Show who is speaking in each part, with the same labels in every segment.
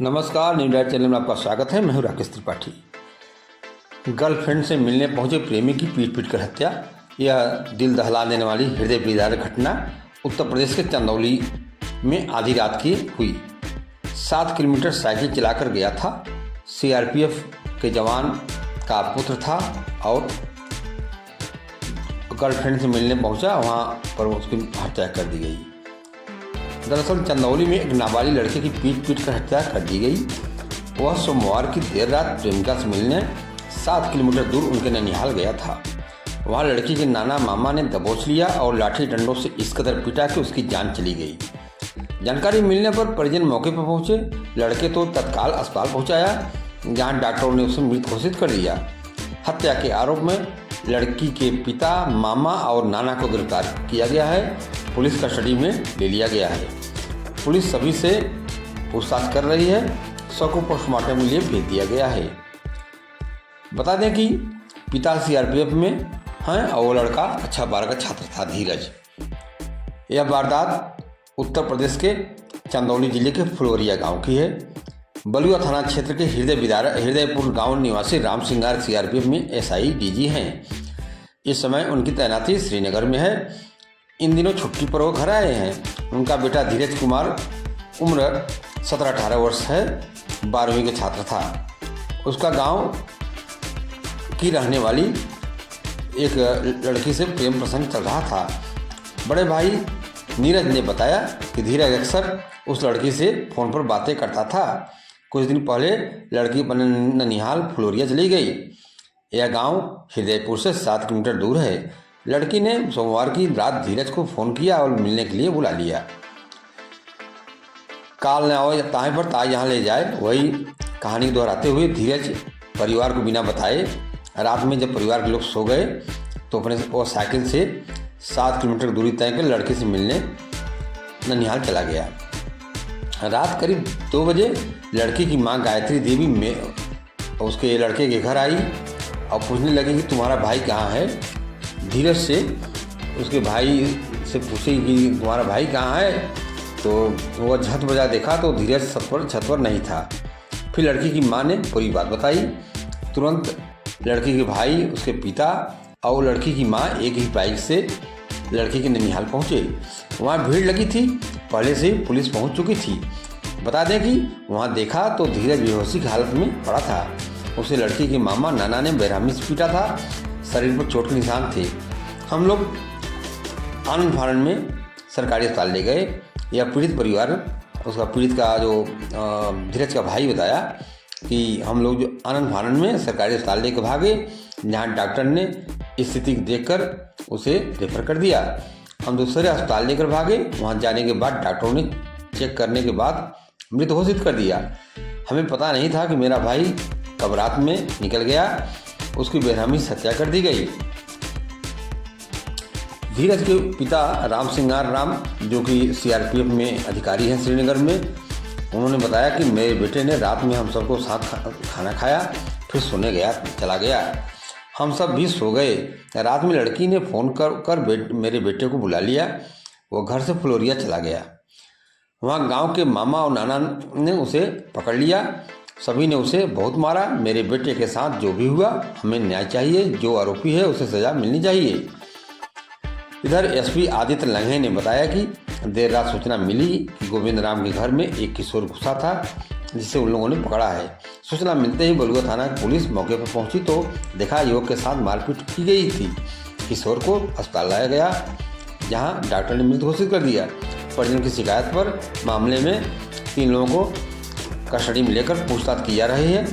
Speaker 1: नमस्कार, new light channel में आपका स्वागत है। मैं हूं राकेश त्रिपाठी। गर्लफ्रेंड से मिलने पहुंचे प्रेमी की पीट कर हत्या। यह दिल दहला देने वाली हृदय विदारक घटना उत्तर प्रदेश के चंदौली में आधी रात की हुई। 7 किलोमीटर साइकिल चलाकर गया था। सीआरपीएफ के जवान का पुत्र था और गर्लफ्रेंड से मिलने पहुंचा, वहां पर उसकी हत्या कर दी गई। दरअसल चंदौली में एक नाबालिग लड़के की पीट कर हत्या कर दी गई। वह सोमवार की देर रात प्रेमिका से मिलने 7 किलोमीटर दूर उनके ननिहाल गया था। वहां लड़की के नाना मामा ने दबोच लिया और लाठी डंडों से इस कदर पीटा कि उसकी जान चली गई। जानकारी मिलने पर परिजन मौके पर पहुंचे। लड़के तो तत्काल अस्पताल पहुंचाया, जहां डॉक्टरों ने उसे मृत घोषित कर दिया। हत्या के आरोप में लड़की के पिता, मामा और नाना को गिरफ्तार किया गया है। पुलिस कस्टडी में ले लिया गया है। पुलिस सभी से पूछताछ कर रही है। शव को पोस्टमार्टम के लिए भेज दिया गया है। बता दें कि पिता सीआरपीएफ में हैं और वो लड़का कक्षा 12 का छात्र था, धीरज। यह वारदात उत्तर प्रदेश के चंदौली जिले के फुलवरिया गांव की है। बलुआ थाना क्षेत्र के हृदयपुर गांव निवासी राम सिंगार सीआरपीएफ में एसआई डीजी हैं। इस समय उनकी तैनाती श्रीनगर में है। इन दिनों छुट्टी पर वो घर आए हैं। उनका बेटा धीरज कुमार उम्र 17-18 वर्ष है, 12वीं के छात्र था। उसका गांव की रहने वाली एक लड़की से प्रेम प्रसंग चल रहा था। बड़े भाई नीरज ने बताया कि धीरज अक्सर उस लड़की से फ़ोन पर बातें करता था। कुछ दिन पहले लड़की अपने ननिहाल फुलवरिया चली गई। यह गांव हृदयपुर से 7 किलोमीटर दूर है। लड़की ने सोमवार की रात धीरज को फ़ोन किया और मिलने के लिए बुला लिया। काल न आओ ताहे पर ताई यहाँ ले जाए, वही कहानी दोहराते हुए धीरज परिवार को बिना बताए रात में जब परिवार के लोग सो गए तो अपने वो साइकिल से 7 किलोमीटर दूरी तय कर लड़की से मिलने ननिहाल चला गया। रात करीब 2 बजे लड़की की मां गायत्री देवी में उसके लड़के के घर आई और पूछने लगी कि तुम्हारा भाई कहाँ है। धीरज से उसके भाई से पूछी कि तुम्हारा भाई कहाँ है, तो वह छत बजा देखा तो धीरज छत पर नहीं था। फिर लड़की की मां ने पूरी बात बताई। तुरंत लड़की के भाई, उसके पिता और लड़की की मां एक ही बाइक से लड़की के ननिहाल पहुंचे। वहां भीड़ लगी थी, पहले से पुलिस पहुंच चुकी थी। बता दें कि वहां देखा तो धीरज बेहोशी की हालत में पड़ा था। उसे लड़की के मामा नाना ने बेरहमी से पीटा था। शरीर पर चोट के निशान थे। हम लोग आनंद फानन में सरकारी अस्पताल ले गए। यह पीड़ित परिवार, उसका पीड़ित का जो धीरज का भाई बताया कि हम लोग जो आनंद फानन में सरकारी अस्पताल लेकर भागे, जहाँ डॉक्टर ने स्थिति देखकर उसे रेफर कर दिया। हम दूसरे अस्पताल लेकर भागे। वहाँ जाने के बाद डॉक्टरों ने चेक करने के बाद मृत घोषित कर दिया। हमें पता नहीं था कि मेरा भाई कब रात में निकल गया। उसकी बेरहमी से हत्या कर दी गई। धीरज के पिता राम सिंगार राम, जो कि सीआरपीएफ में अधिकारी हैं श्रीनगर में, उन्होंने बताया कि मेरे बेटे ने रात में हम सबको साथ खाना खाया, फिर सोने चला गया। हम सब भी सो गए। रात में लड़की ने फ़ोन कर मेरे बेटे को बुला लिया। वो घर से फुलवरिया चला गया। वहाँ गांव के मामा और नाना ने उसे पकड़ लिया। सभी ने उसे बहुत मारा। मेरे बेटे के साथ जो भी हुआ, हमें न्याय चाहिए। जो आरोपी है उसे सज़ा मिलनी चाहिए। इधर एसपी आदित्य लंघे ने बताया कि देर रात सूचना मिली कि गोविंद राम के घर में एक किशोर घुसा था, जिसे उन लोगों ने पकड़ा है। सूचना मिलते ही बलुआ थाना पुलिस मौके पर पहुंची तो देखा युवक के साथ मारपीट की गई थी। किशोर को अस्पताल लाया गया, जहां डॉक्टर ने मृत घोषित कर दिया। परिजन की शिकायत पर मामले में 3 लोगों को कस्टडी में लेकर पूछताछ की जा रही है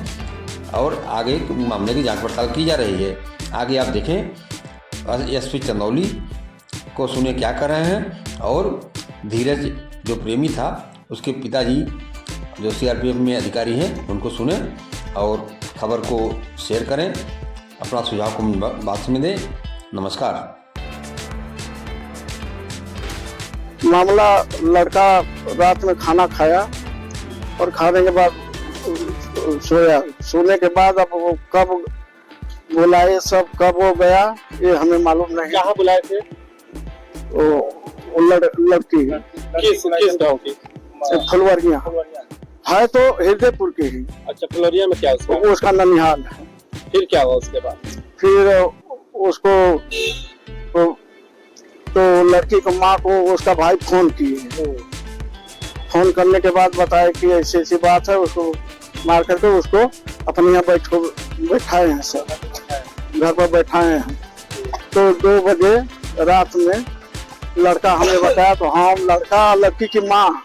Speaker 1: और आगे मामले की जांच पड़ताल की जा रही है। आगे आप देखें एसपी चंदौली को सुने क्या कर रहे हैं। और धीरज जो प्रेमी था, उसके पिताजी जो सीआरपीएफ में अधिकारी हैं, उनको सुने और खबर को शेयर करें। अपना सुझाव कमेंट बॉक्स में दें। नमस्कार।
Speaker 2: मामला, लड़का रात में खाना खाया और खाने के बाद सोया। सोने के बाद अब वो कब बुलाए, सब कब हो गया, ये हमें मालूम नहीं।
Speaker 3: कहाँ बुलाए थे?
Speaker 2: वो लड़की
Speaker 3: किस गाँव की?
Speaker 2: फुलवरिया। है तो हृदयपुर के ही।
Speaker 3: अच्छा, फुलरिया में क्या
Speaker 2: उसका ननिहाल है।
Speaker 3: फिर क्या हुआ उसके बाद?
Speaker 2: फिर उसको तो लड़की की माँ को उसका भाई फोन किए। फोन करने के बाद बताया कि ऐसी ऐसी बात है, उसको मार करके उसको अपने यहाँ बैठाए हैं, सर घर पर बैठाए हैं। तो 2 बजे रात में लड़का हमें बताया, तो हम लड़का लड़की की माँ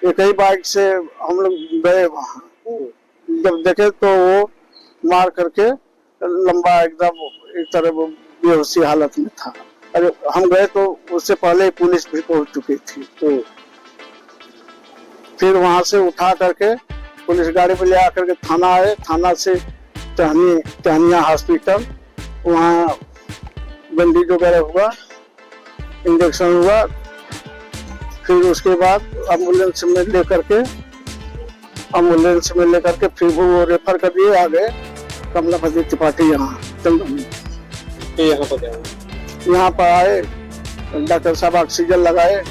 Speaker 2: एक ही बाइक से हम लोग गए वहाँ। जब देखे तो वो मार करके लंबा एकदम एक तरह बेहोशी हालत में था। अरे हम गए तो उससे पहले पुलिस भी पहुंच चुकी थी। तो फिर वहां से उठा करके पुलिस गाड़ी में ले आकर के थाना आए। थाना से टहनिया हॉस्पिटल, वहाँ बैंडेज वगैरह हुआ, इंजेक्शन हुआ। फिर उसके बाद एम्बुलेंस में लेकर के फिर वो रेफर कर दिए आगे कमलापति त्रिपाठी यहाँ चंदौली। यहाँ पर आए, डॉक्टर साहब ऑक्सीजन लगाए,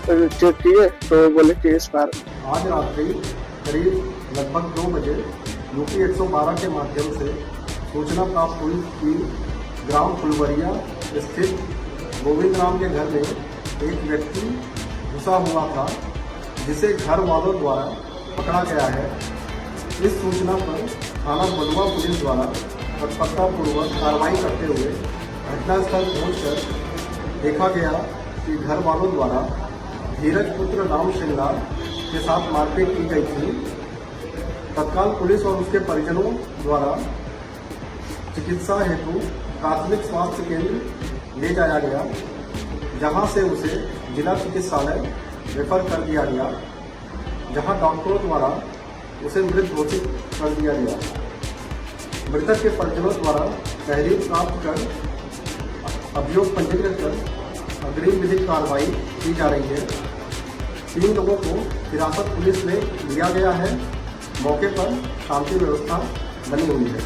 Speaker 2: चेक किए तो बोले कि इस बार
Speaker 4: आज रात्रि करीब लगभग 2 बजे यूपी 112 के माध्यम से सूचना प्राप्त हुई कि ग्राम फुलवरिया स्थित गोविंद राम के घर में एक व्यक्ति घुसा हुआ था, जिसे घर वालों द्वारा पकड़ा गया है। इस सूचना पर थाना बलुआ पुलिस द्वारा तत्परतापूर्वक कार्रवाई करते हुए घटनास्थल पहुंचकर देखा गया कि घर वालों द्वारा धीरज पुत्र राम श्रृंगार के साथ मारपीट की गई थी। तत्काल पुलिस और उसके परिजनों द्वारा चिकित्सा हेतु प्राथमिक स्वास्थ्य केंद्र ले जाया गया, जहां से उसे जिला चिकित्सालय रेफर कर दिया गया, जहां डॉक्टरों द्वारा उसे मृत घोषित कर दिया गया। मृतक के परिजनों द्वारा तहरीर प्राप्त कर अभियोग पंजीकृत कर अग्रिम विधिक कार्रवाई की जा रही है। 3 लोगों को हिरासत पुलिस में लिया गया है। मौके पर शांति व्यवस्था बनी हुई है।